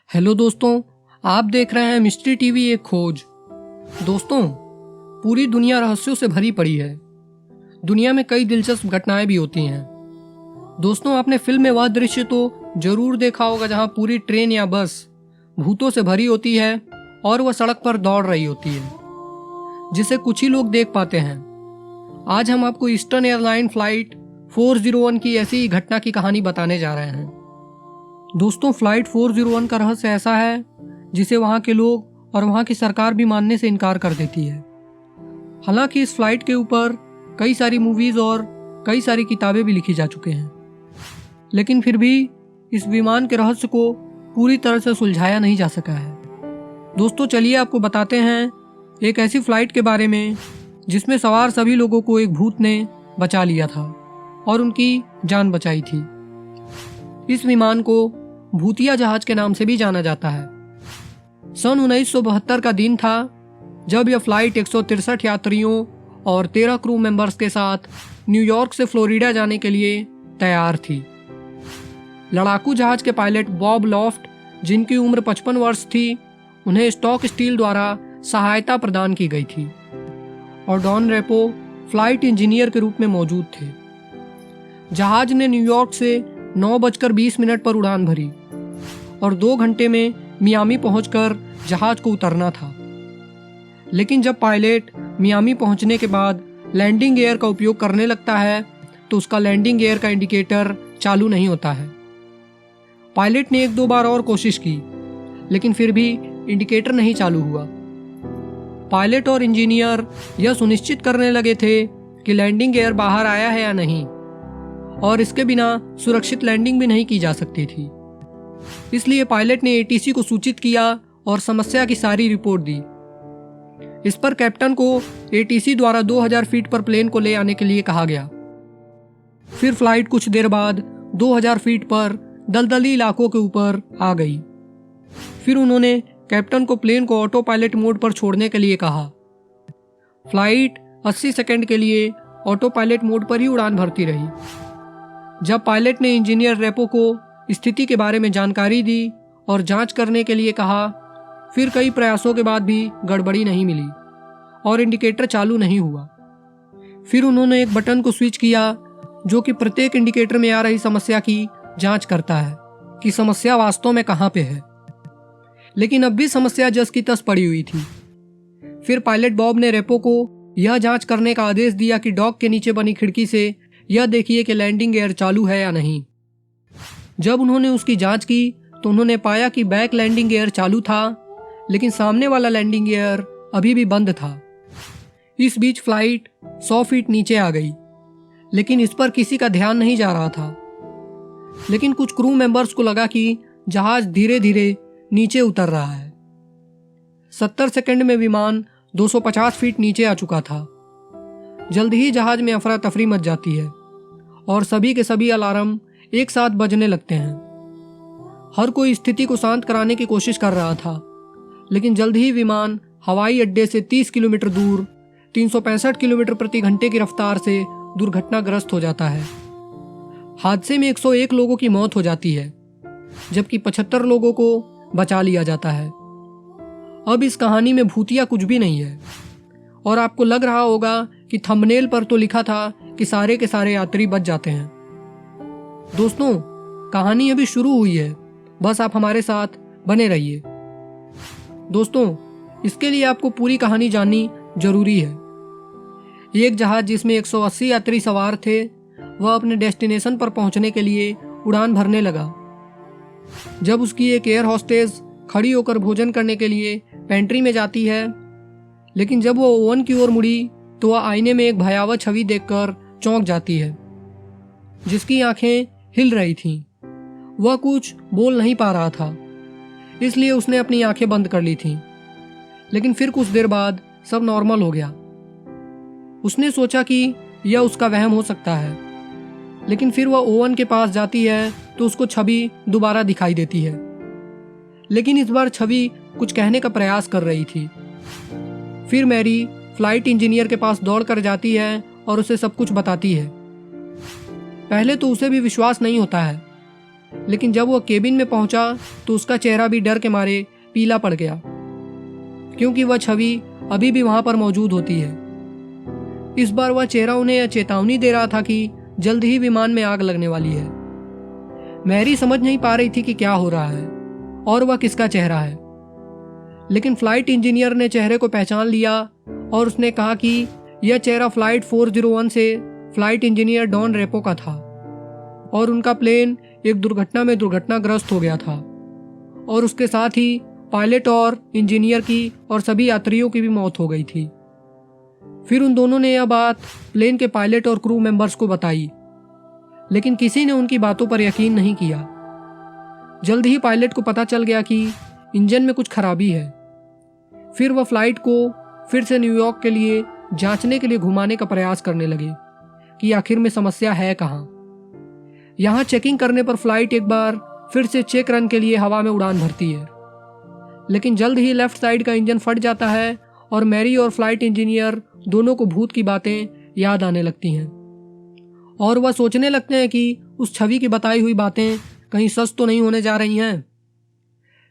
Hello दोस्तों, आप देख रहे हैं मिस्ट्री टीवी एक खोज। दोस्तों, पूरी दुनिया रहस्यों से भरी पड़ी है। दुनिया में कई दिलचस्प घटनाएं भी होती हैं। दोस्तों, आपने फिल्म में वह दृश्य तो जरूर देखा होगा जहां पूरी ट्रेन या बस भूतों से भरी होती है और वह सड़क पर दौड़ रही होती है, जिसे कुछ ही लोग देख पाते हैं। आज हम आपको ईस्टर्न एयरलाइन फ्लाइट 401 की ऐसी ही घटना की कहानी बताने जा रहे हैं। दोस्तों, फ्लाइट 401 का रहस्य ऐसा है जिसे वहाँ के लोग और वहाँ की सरकार भी मानने से इनकार कर देती है। हालांकि इस फ्लाइट के ऊपर कई सारी मूवीज और कई सारी किताबें भी लिखी जा चुके हैं, लेकिन फिर भी इस विमान के रहस्य को पूरी तरह से सुलझाया नहीं जा सका है। दोस्तों, चलिए आपको बताते हैं एक ऐसी फ्लाइट के बारे में जिसमें सवार सभी लोगों को एक भूत ने बचा लिया था और उनकी जान बचाई थी। इस विमान को भूतिया जहाज के नाम से भी जाना जाता है। सन 1972 का दिन था जब यह फ्लाइट 163 यात्रियों और 13 क्रू मेंबर्स के साथ न्यूयॉर्क से फ्लोरिडा जाने के लिए तैयार थी। लड़ाकू जहाज के पायलट बॉब लॉफ्ट, जिनकी उम्र 55 वर्ष थी, उन्हें स्टॉक स्टील द्वारा सहायता प्रदान की गई थी और डॉन रेपो फ्लाइट इंजीनियर के रूप में मौजूद थे। जहाज ने न्यूयॉर्क से 9:20 पर उड़ान भरी और 2 घंटे में मियामी पहुंचकर जहाज को उतरना था। लेकिन जब पायलट मियामी पहुंचने के बाद लैंडिंग गियर का उपयोग करने लगता है तो उसका लैंडिंग गियर का इंडिकेटर चालू नहीं होता है। पायलट ने 1-2 बार और कोशिश की, लेकिन फिर भी इंडिकेटर नहीं चालू हुआ। पायलट और इंजीनियर यह सुनिश्चित करने लगे थे कि लैंडिंग गियर बाहर आया है या नहीं, और इसके बिना सुरक्षित लैंडिंग भी नहीं की जा सकती थी। इसलिए पायलट ने एटीसी को सूचित किया और समस्या की सारी रिपोर्ट दी। इस पर कैप्टन को एटीसी द्वारा 2000 फीट पर प्लेन को ले आने के लिए कहा गया। फिर फ्लाइट कुछ देर बाद 2000 फीट पर दलदली इलाकों के ऊपर आ गई। फिर उन्होंने कैप्टन को प्लेन को ऑटो पायलट मोड पर छोड़ने के लिए कहा। फ्लाइट 80 सेकंड के लिए ऑटो पायलट मोड पर ही उड़ान भरती रही। जब पायलट ने इंजीनियर रेपो को स्थिति के बारे में जानकारी दी और जांच करने के लिए कहा, फिर कई प्रयासों के बाद भी गड़बड़ी नहीं मिली और इंडिकेटर चालू नहीं हुआ। फिर उन्होंने एक बटन को स्विच किया जो कि प्रत्येक इंडिकेटर में आ रही समस्या की जांच करता है कि समस्या वास्तव में कहाँ पे है। लेकिन अब भी समस्या जस की तस पड़ी हुई थी। फिर पायलट बॉब ने रेपो को यह जांच करने का आदेश दिया कि डॉक के नीचे बनी खिड़की से यह देखिए कि लैंडिंग गियर चालू है या नहीं। जब उन्होंने उसकी जांच की तो उन्होंने पाया कि बैक लैंडिंग गियर चालू था, लेकिन सामने वाला लैंडिंग गियर अभी भी बंद था। इस बीच फ्लाइट 100 फीट नीचे आ गई, लेकिन इस पर किसी का ध्यान नहीं जा रहा था। लेकिन कुछ क्रू मेंबर्स को लगा कि जहाज धीरे धीरे नीचे उतर रहा है। 70 सेकंड में विमान 250 फीट नीचे आ चुका था। जल्द ही जहाज में अफरा तफरी मच जाती है और सभी के सभी अलार्म एक साथ बजने लगते हैं। हर कोई स्थिति को शांत कराने की कोशिश कर रहा था, लेकिन जल्द ही विमान हवाई अड्डे से 30 किलोमीटर दूर 365 किलोमीटर प्रति घंटे की रफ्तार से दुर्घटनाग्रस्त हो जाता है। हादसे में 101 लोगों की मौत हो जाती है, जबकि 75 लोगों को बचा लिया जाता है। अब इस कहानी में भूतिया कुछ भी नहीं है और आपको लग रहा होगा कि थंबनेल पर तो लिखा था कि सारे के सारे यात्री बच जाते हैं। दोस्तों, कहानी अभी शुरू हुई है, बस आप हमारे साथ बने रहिए। दोस्तों, इसके लिए आपको पूरी कहानी जाननी जरूरी है। एक जहाज जिसमें 180 यात्री सवार थे, वह अपने डेस्टिनेशन पर पहुंचने के लिए उड़ान भरने लगा। जब उसकी एक एयर होस्टेस खड़ी होकर भोजन करने के लिए पेंट्री में जाती है, लेकिन जब वो ओवन की ओर मुड़ी तो वह आईने में एक भयावह छवि देखकर चौंक जाती है, जिसकी आंखें हिल रही थीं। वह कुछ बोल नहीं पा रहा था, इसलिए उसने अपनी आंखें बंद कर ली थीं। लेकिन फिर कुछ देर बाद सब नॉर्मल हो गया। उसने सोचा कि यह उसका वहम हो सकता है, लेकिन फिर वह ओवन के पास जाती है तो उसको छवि दोबारा दिखाई देती है, लेकिन इस बार छवि कुछ कहने का प्रयास कर रही थी। फिर मैरी फ्लाइट इंजीनियर के पास दौड़ कर जाती है और उसे सब कुछ बताती है। पहले तो उसे भी विश्वास नहीं होता है, लेकिन जब वह केबिन में पहुंचा तो उसका चेहरा भी डर के मारे पीला पड़ गया, क्योंकि वह छवि अभी भी वहां पर मौजूद होती है। इस बार वह चेहरा उन्हें यह चेतावनी दे रहा था कि जल्द ही विमान में आग लगने वाली है। मैरी समझ नहीं पा रही थी कि क्या हो रहा है और वह किसका चेहरा है, लेकिन फ्लाइट इंजीनियर ने चेहरे को पहचान लिया और उसने कहा कि यह चेहरा फ्लाइट 401 से फ्लाइट इंजीनियर डॉन रेपो का था और उनका प्लेन एक दुर्घटना में दुर्घटनाग्रस्त हो गया था और उसके साथ ही पायलट और इंजीनियर की और सभी यात्रियों की भी मौत हो गई थी। फिर उन दोनों ने यह बात प्लेन के पायलट और क्रू मेंबर्स को बताई, लेकिन किसी ने उनकी बातों पर यकीन नहीं किया। जल्द ही पायलट को पता चल गया कि इंजन में कुछ खराबी है। फिर वह फ्लाइट को फिर से न्यूयॉर्क के लिए जांचने के लिए घुमाने का प्रयास करने लगे कि आखिर में समस्या है कहाँ। यहाँ चेकिंग करने पर फ्लाइट एक बार फिर से चेक रन के लिए हवा में उड़ान भरती है, लेकिन जल्द ही लेफ्ट साइड का इंजन फट जाता है और मैरी और फ्लाइट इंजीनियर दोनों को भूत की बातें याद आने लगती हैं और वह सोचने लगते हैं कि उस छवि की बताई हुई बातें कहीं सच तो नहीं होने जा रही हैं।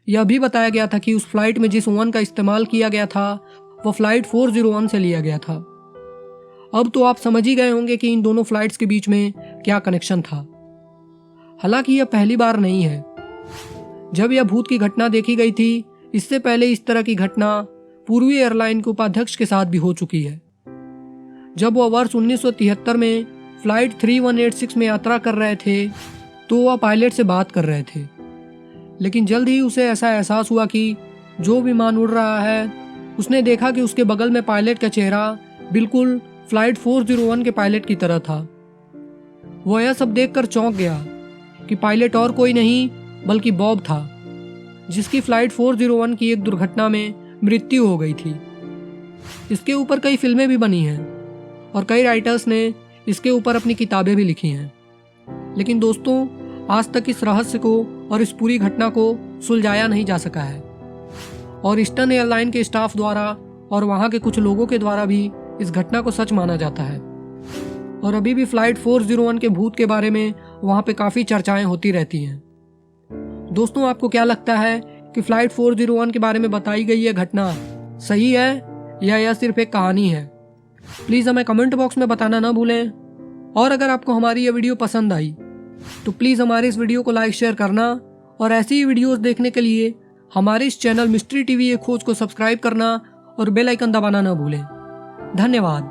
यह भी बताया गया था कि उस फ्लाइट में जिस वन का इस्तेमाल किया गया था वह फ्लाइट 401 से लिया गया था। अब तो आप समझ ही गए होंगे कि इन दोनों फ्लाइट्स के बीच में क्या कनेक्शन था। हालांकि यह पहली बार नहीं है जब यह भूत की घटना देखी गई थी। इससे पहले इस तरह की घटना पूर्वी एयरलाइन के उपाध्यक्ष के साथ भी हो चुकी है। जब वह वर्ष 1973 में फ्लाइट 3186 में यात्रा कर रहे थे तो वह पायलट से बात कर रहे थे, लेकिन जल्द ही उसे ऐसा एहसास हुआ कि जो विमान उड़ रहा है उसने देखा कि उसके बगल में पायलट का चेहरा बिल्कुल फ्लाइट 401 के पायलट की तरह था। वह यह सब देखकर चौंक गया कि पायलट और कोई नहीं बल्कि बॉब था, जिसकी फ्लाइट 401 की एक दुर्घटना में मृत्यु हो गई थी। इसके ऊपर कई फिल्में भी बनी हैं और कई राइटर्स ने इसके ऊपर अपनी किताबें भी लिखी हैं, लेकिन दोस्तों आज तक इस रहस्य को और इस पूरी घटना को सुलझाया नहीं जा सका है और ईस्टर्न एयरलाइन के स्टाफ द्वारा और वहाँ के कुछ लोगों के द्वारा भी इस घटना को सच माना जाता है और अभी भी फ्लाइट 401 के भूत के बारे में वहाँ पे काफ़ी चर्चाएं होती रहती हैं। दोस्तों आपको क्या लगता है कि फ्लाइट 401 के बारे में बताई गई यह घटना सही है या यह सिर्फ एक कहानी है? प्लीज़ हमें कमेंट बॉक्स में बताना ना भूलें और अगर आपको हमारी यह वीडियो पसंद आई तो प्लीज़ हमारे इस वीडियो को लाइक शेयर करना और ऐसी ही वीडियोस देखने के लिए हमारे इस चैनल मिस्ट्री टीवी ए खोज को सब्सक्राइब करना और बेल आइकन दबाना ना भूलें। धन्यवाद।